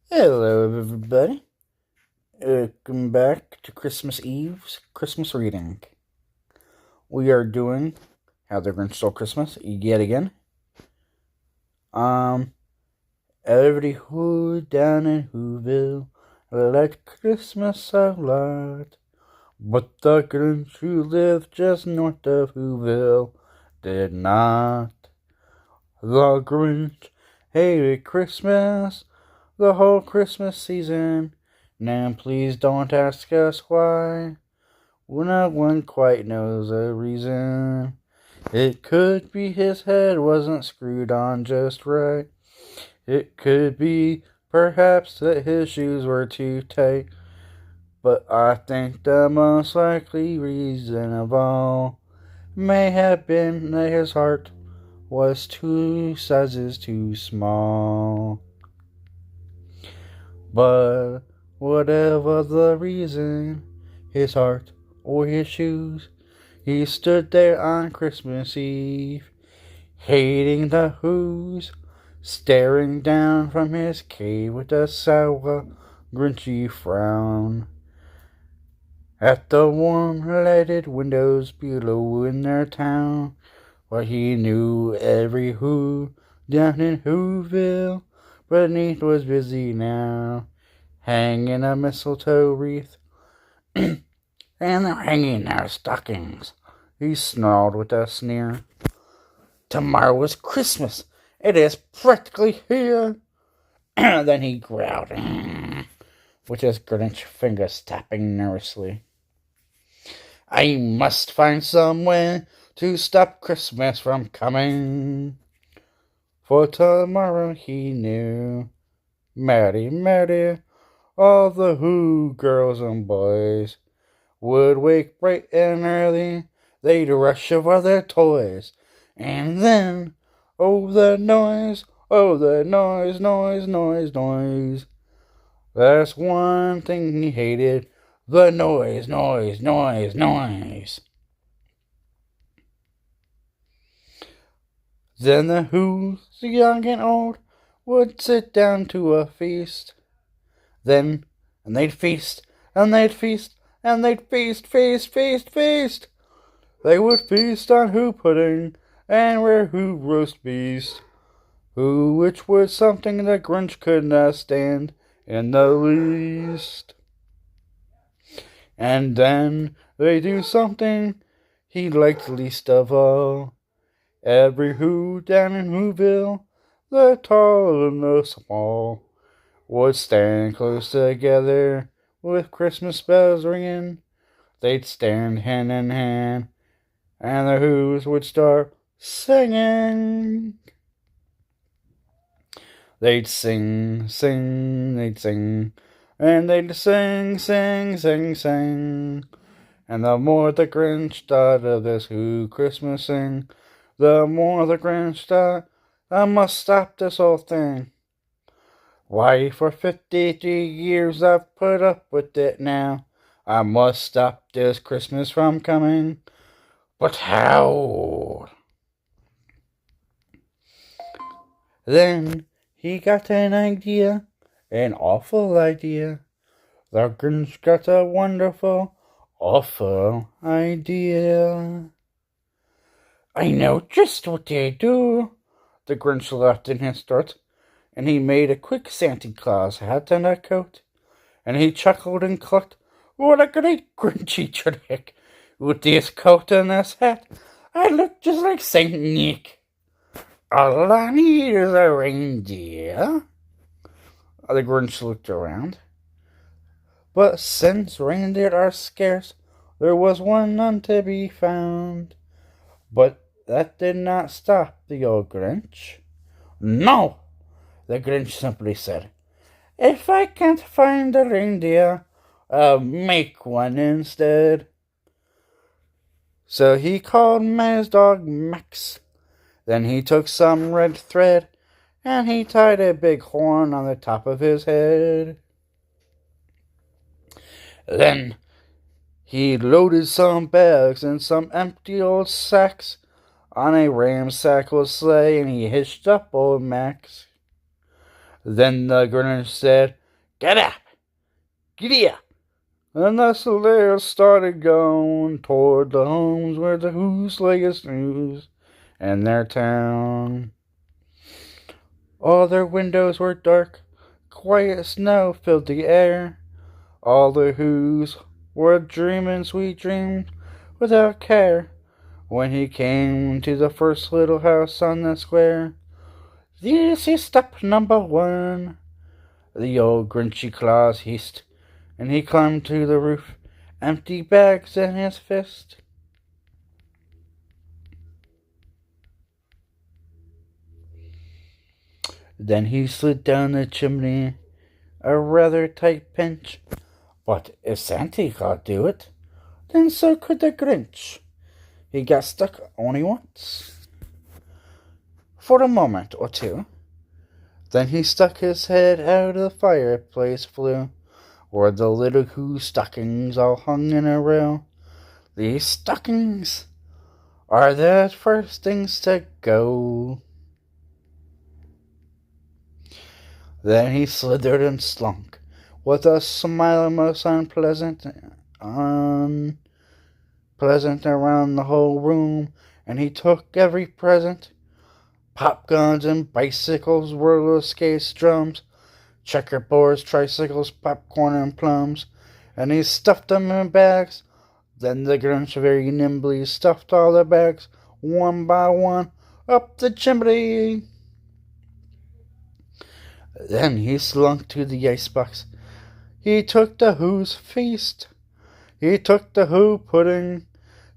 Hello, everybody. Welcome back to Christmas Eve's Christmas reading. We are doing How the Grinch Stole Christmas yet again. Um, Everybody who down in Whoville liked Christmas a lot, but the Grinch who lived just north of Whoville did not. The Grinch hated Christmas the whole Christmas season. Now please don't ask us why. No one quite knows the reason. It could be his head wasn't screwed on just right. It could be perhaps that his shoes were too tight. But I think the most likely reason of all may have been that his heart was 2 sizes too small. But whatever the reason, his heart or his shoes, he stood there on Christmas Eve, hating the Who's, staring down from his cave with a sour, grinchy frown at the warm lighted windows below in their town, where he knew every Who down in Whoville beneath was busy now, hanging a mistletoe wreath, and they're hanging their stockings. He snarled with a sneer. Tomorrow is Christmas. It is practically here. Then he growled, with his Grinch fingers tapping nervously. I must find some way to stop Christmas from coming. For tomorrow he knew, Maddie, all the Who girls and boys would wake bright and early. They'd rush over their toys. And then, oh the noise, noise. That's one thing he hated, the noise. Then the Who's, young and old, would sit down to a feast. Then, and they'd feast, and they'd feast, and they'd feast. They would feast on Who pudding, and rare Who roast beast, which was something the Grinch could not stand in the least. And then they do something he liked least of all. Every Who down in Whoville, the tall and the small, would stand close together with Christmas bells ringing. They'd stand hand in hand, and the Who's would start singing. They'd sing, they'd sing, and they'd sing. And the more the Grinch thought of this Who Christmas thing, the more the Grinch thought, I must stop this whole thing. Why, for 53 years I've put up with it now. I must stop this Christmas from coming. But how? Then he got an idea, an awful idea. The Grinch got a wonderful, awful idea. I know just what they do, the Grinch laughed in his throat, and he made a quick Santa Claus hat and a coat, and he chuckled and clucked, what a great Grinchy trick! With this coat and this hat, I look just like Saint Nick. All I need is a reindeer. The Grinch looked around. But since reindeer are scarce, there was none to be found. But that did not stop the old Grinch. No, the Grinch simply said, if I can't find a reindeer, I'll make one instead. So he called his dog Max. Then he took some red thread, and he tied a big horn on the top of his head. Then he loaded some bags and some empty old sacks on a ramshackle sleigh, and he hitched up old Max. Then the Grinch said, "Get up! Giddy up!" And the Slayers started going toward the homes where the Who's latest news and their town. All their windows were dark, quiet snow filled the air. All the Who's were dreaming sweet dreams without care. When he came to the first little house on the square, this is step number one. The old Grinchy claws hissed, and he climbed to the roof, empty bags in his fist. Then he slid down the chimney, a rather tight pinch. But if Santa could do it, then so could the Grinch. He got stuck only once, for a moment or two. Then he stuck his head out of the fireplace flue, where the little Who stockings all hung in a row. These stockings are the first things to go. Then he slithered and slunk, with a smile most unpleasant around the whole room, and he took every present. Pop guns and bicycles, roller skates, drums, checkerboards, tricycles, popcorn and plums, and he stuffed them in bags. Then the Grinch very nimbly stuffed all the bags, one by one, up the chimney. Then he slunk to the icebox. He took the Who's feast. He took the Who pudding.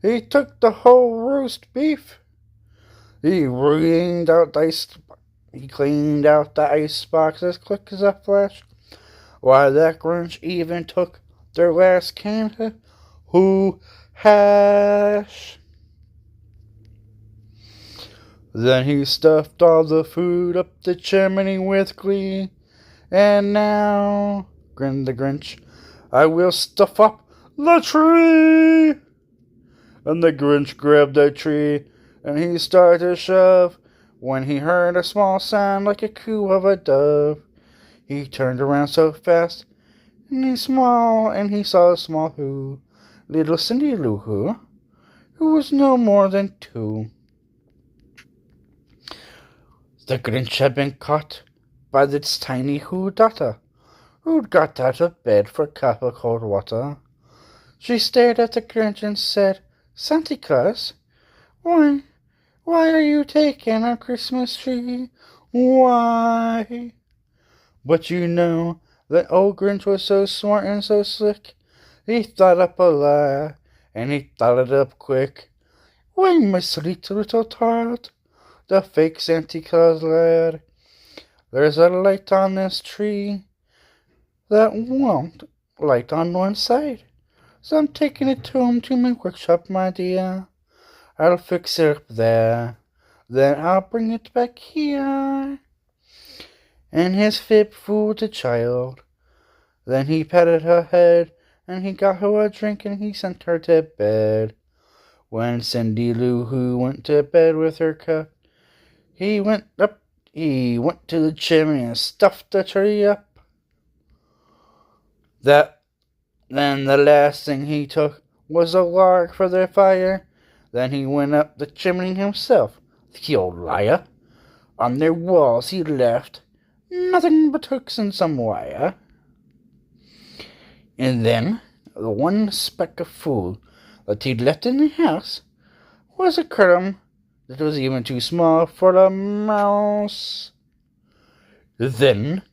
He took the whole roast beef. He cleaned out the icebox as quick as a flash. Why, that Grinch even took their last can of Who hash. Then he stuffed all the food up the chimney with glee. And now, grinned the Grinch, I will stuff up the tree. And the Grinch grabbed the tree, and he started to shove, when he heard a small sound like a coo of a dove. He turned around so fast, and he saw a small Who, little Cindy Lou who was no more than 2. The Grinch had been caught by this tiny Who daughter, who'd got out of bed for a cup of cold water. She stared at the Grinch and said, "Santa Claus, why are you taking our Christmas tree? Why?" But you know, that old Grinch was so smart and so slick, he thought up a lie, and he thought it up quick. "Why, my sweet little child," the fake Santa Claus lad, "there's a light on this tree that won't light on one side. So I'm taking it home to my workshop, my dear. I'll fix it up there, then I'll bring it back here." And his fib fooled the child. Then he patted her head, and he got her a drink, and he sent her to bed. When Cindy Lou Who went to bed with her cup, he went to the chimney and stuffed the tree up. Then the last thing he took was a log for their fire. Then he went up the chimney himself, the old liar. On their walls he left nothing but hooks and some wire. And then the one speck of food that he'd left in the house was a crumb that was even too small for a mouse. Then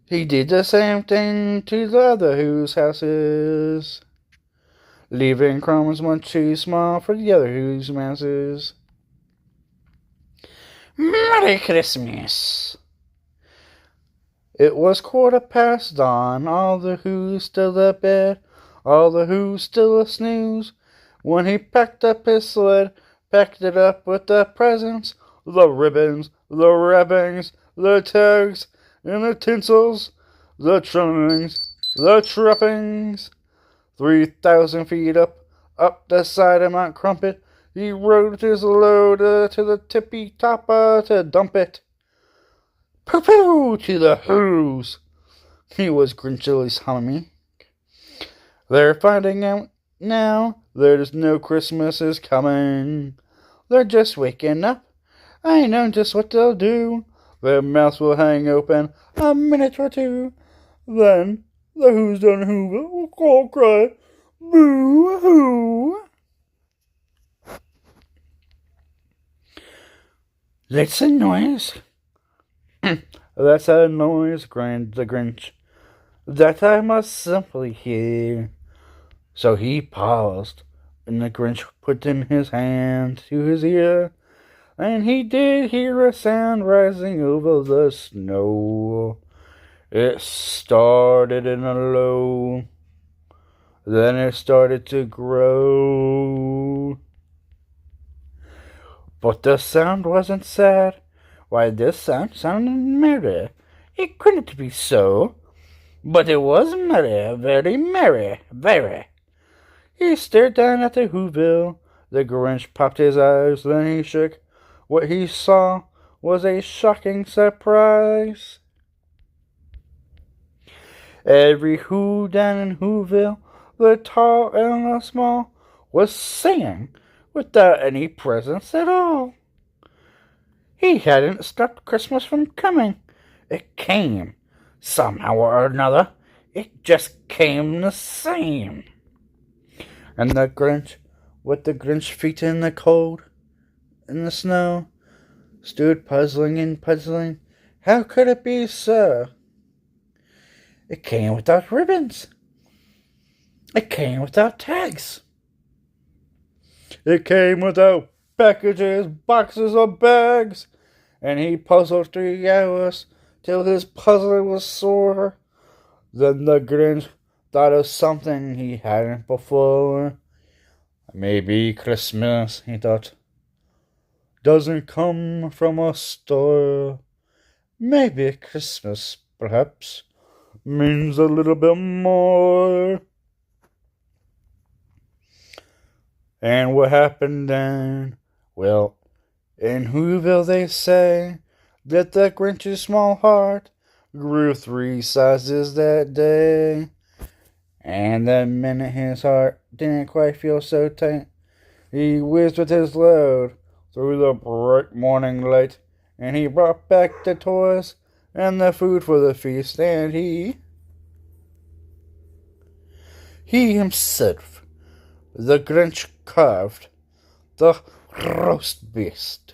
he did the same thing to the other Who's houses, leaving crumbs much too small for the other Who's mouses. Merry Christmas! It was 1:15 dawn, all the Who's still abed, all the Who's still a snooze, when he packed up his sled, packed it up with the presents, the ribbons, the wrappings, the tags, and the tinsels, the trimmings, the trappings. 3,000 feet up the side of Mount Crumpet, he rode his load to the tippy top to dump it. Pooh to the Who's, he was grinchily humming. They're finding out now there's no Christmas is coming. They're just waking up. I know just what they'll do. Their mouths will hang open a minute or two. Then the Who's done Hoover will all cry, boo-hoo. That's a noise. That's a noise, grinned the Grinch, that I must simply hear. So he paused, and the Grinch put in his hand to his ear, and he did hear a sound rising over the snow. It started in a low, then it started to grow. But the sound wasn't sad. Why, this sound sounded merry. It couldn't be so. But it was merry, very merry, very. He stared down at the Whoville. The Grinch popped his eyes, then he shook. What he saw was a shocking surprise. Every Who down in Whoville, the tall and the small, was singing without any presents at all. He hadn't stopped Christmas from coming. It came, somehow or another. It just came the same. And the Grinch, with the Grinch feet in the cold, in the snow, stood puzzling and puzzling. How could it be so? It came without ribbons. It came without tags. It came without packages, boxes, or bags. And he puzzled 3 hours till his puzzle was sore. Then the Grinch thought of something he hadn't before. Maybe Christmas, he thought, doesn't come from a store. Maybe Christmas, perhaps, means a little bit more. And what happened then? Well, in Whoville they say that the Grinch's small heart grew 3 sizes that day. And the minute his heart didn't quite feel so tight, he whizzed with his load through the bright morning light, and he brought back the toys and the food for the feast, and he himself, the Grinch, carved the roast beast.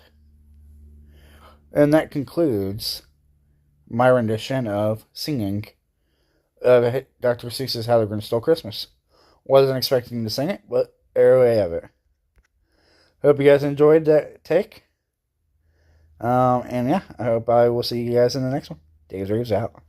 And that concludes my rendition of singing Dr. Seuss's How the Grinch Stole Christmas. Wasn't expecting to sing it, but there we have it. Hope you guys enjoyed that take. And yeah, I hope I will see you guys in the next one. Daves-Raves out.